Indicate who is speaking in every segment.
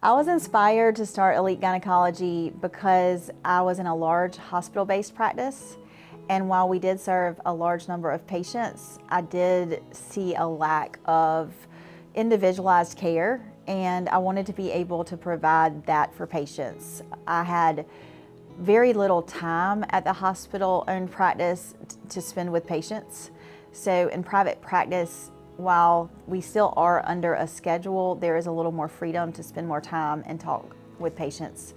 Speaker 1: I was inspired to start Elite Gynecology because I was in a large hospital-based practice, and while we did serve a large number of patients, I did see a lack of individualized care, and I wanted to be able to provide that for patients. I had very little time at the hospital-owned practice to spend with patients. So in private practice, while we still are under a schedule, there is a little more freedom to spend more time and talk with patients.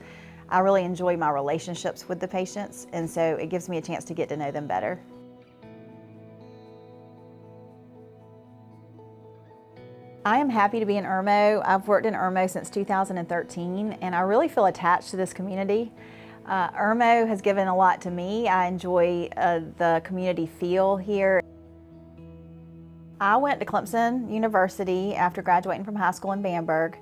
Speaker 1: I really enjoy my relationships with the patients, and so it gives me a chance to get to know them better. I am happy to be in Irmo. I've worked in Irmo since 2013, and I really feel attached to this community. Irmo has given a lot to me. I enjoy the community feel here. I went to Clemson University after graduating from high school in Bamberg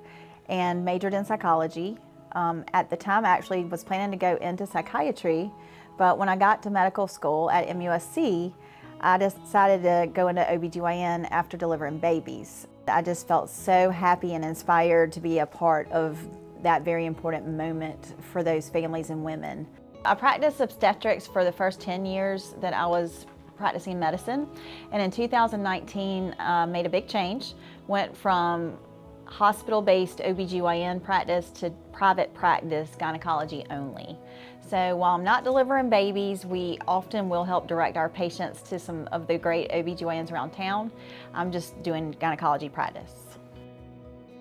Speaker 1: and majored in psychology. At the time, I actually was planning to go into psychiatry, but when I got to medical school at MUSC, I decided to go into OBGYN after delivering babies. I just felt so happy and inspired to be a part of that very important moment for those families and women. I practiced obstetrics for the first 10 years that I was practicing medicine, and in 2019 made a big change, went from hospital-based OBGYN practice to private practice gynecology only. So while I'm not delivering babies, we often will help direct our patients to some of the great OBGYNs around town. I'm just doing gynecology practice.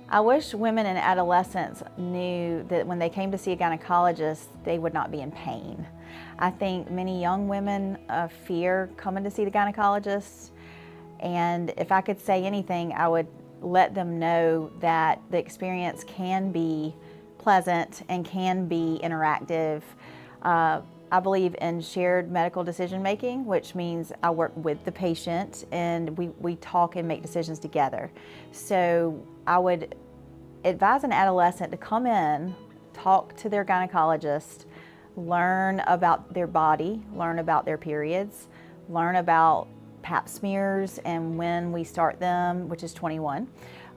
Speaker 1: I wish women and adolescents knew that when they came to see a gynecologist, they would not be in pain. I think many young women fear coming to see the gynecologist, and if I could say anything, I would let them know that the experience can be pleasant and can be interactive. I believe in shared medical decision making, which means I work with the patient and we talk and make decisions together. So I would advise an adolescent to come in, talk to their gynecologist, learn about their body, learn about their periods, learn about pap smears and when we start them, which is 21.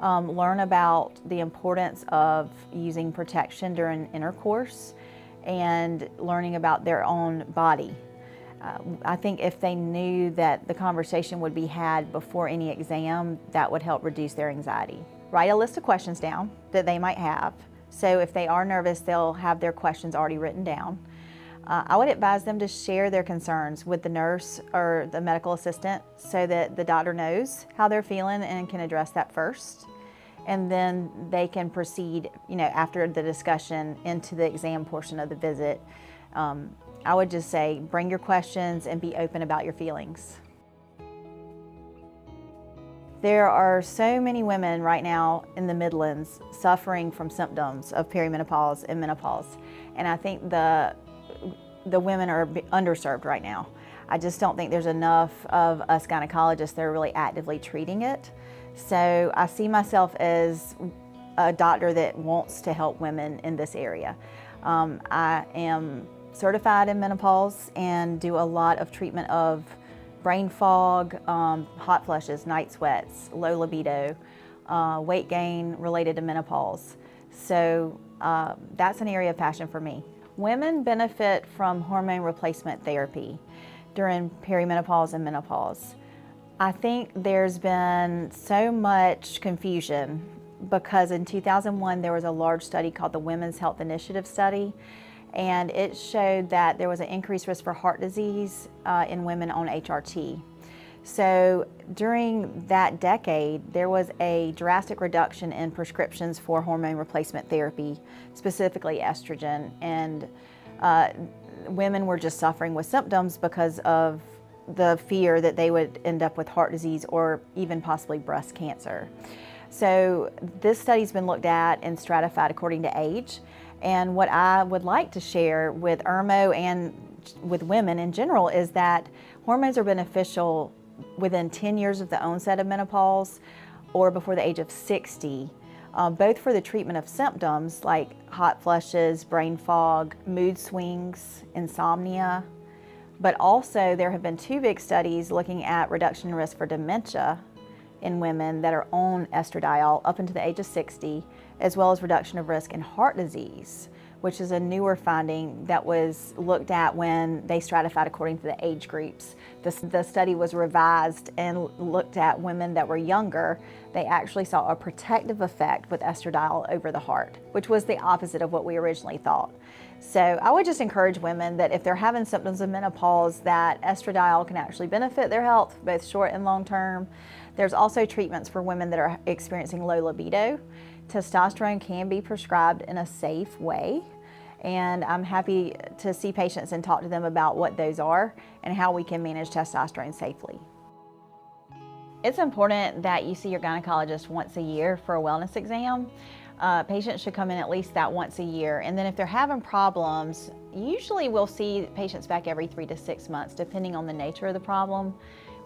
Speaker 1: Learn about the importance of using protection during intercourse and learning about their own body. I think if they knew that the conversation would be had before any exam, that would help reduce their anxiety. Write a list of questions down that they might have. So if they are nervous, they'll have their questions already written down. I would advise them to share their concerns with the nurse or the medical assistant so that the doctor knows how they're feeling and can address that first. And then they can proceed, after the discussion into the exam portion of the visit. I would just say, bring your questions and be open about your feelings. There are so many women right now in the Midlands suffering from symptoms of perimenopause and menopause. And I think the women are underserved right now. I just don't think there's enough of us gynecologists that are really actively treating it. So I see myself as a doctor that wants to help women in this area. I am certified in menopause and do a lot of treatment of brain fog, hot flushes, night sweats, low libido, weight gain related to menopause. So that's an area of passion for me. Women benefit from hormone replacement therapy during perimenopause and menopause. I think there's been so much confusion because in 2001 there was a large study called the Women's Health Initiative Study, and it showed that there was an increased risk for heart disease in women on HRT. So during that decade, there was a drastic reduction in prescriptions for hormone replacement therapy, specifically estrogen, and women were just suffering with symptoms because of the fear that they would end up with heart disease or even possibly breast cancer. So this study's been looked at and stratified according to age. And what I would like to share with Irmo and with women in general is that hormones are beneficial within 10 years of the onset of menopause or before the age of 60, both for the treatment of symptoms like hot flushes, brain fog, mood swings, insomnia, but also there have been 2 big studies looking at reduction in risk for dementia in women that are on estradiol up until the age of 60, as well as reduction of risk in heart disease, which is a newer finding that was looked at when they stratified according to the age groups. The study was revised and looked at women that were younger. They actually saw a protective effect with estradiol over the heart, which was the opposite of what we originally thought. So I would just encourage women that if they're having symptoms of menopause, that estradiol can actually benefit their health, both short and long term. There's also treatments for women that are experiencing low libido. Testosterone can be prescribed in a safe way, and I'm happy to see patients and talk to them about what those are and how we can manage testosterone safely. It's important that you see your gynecologist once a year for a wellness exam. Patients should come in at least that once a year, and then if they're having problems, usually we'll see patients back every 3 to 6 months, depending on the nature of the problem.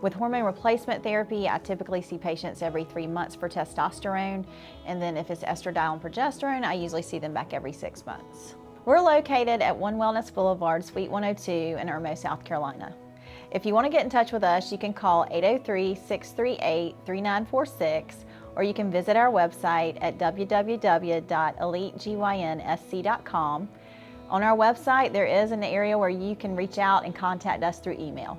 Speaker 1: With hormone replacement therapy, I typically see patients every 3 months for testosterone, and then if it's estradiol and progesterone, I usually see them back every 6 months. We're located at 1 Wellness Boulevard, Suite 102 in Irmo, South Carolina. If you want to get in touch with us, you can call 803-638-3946, or you can visit our website at www.elitegynsc.com. On our website, there is an area where you can reach out and contact us through email.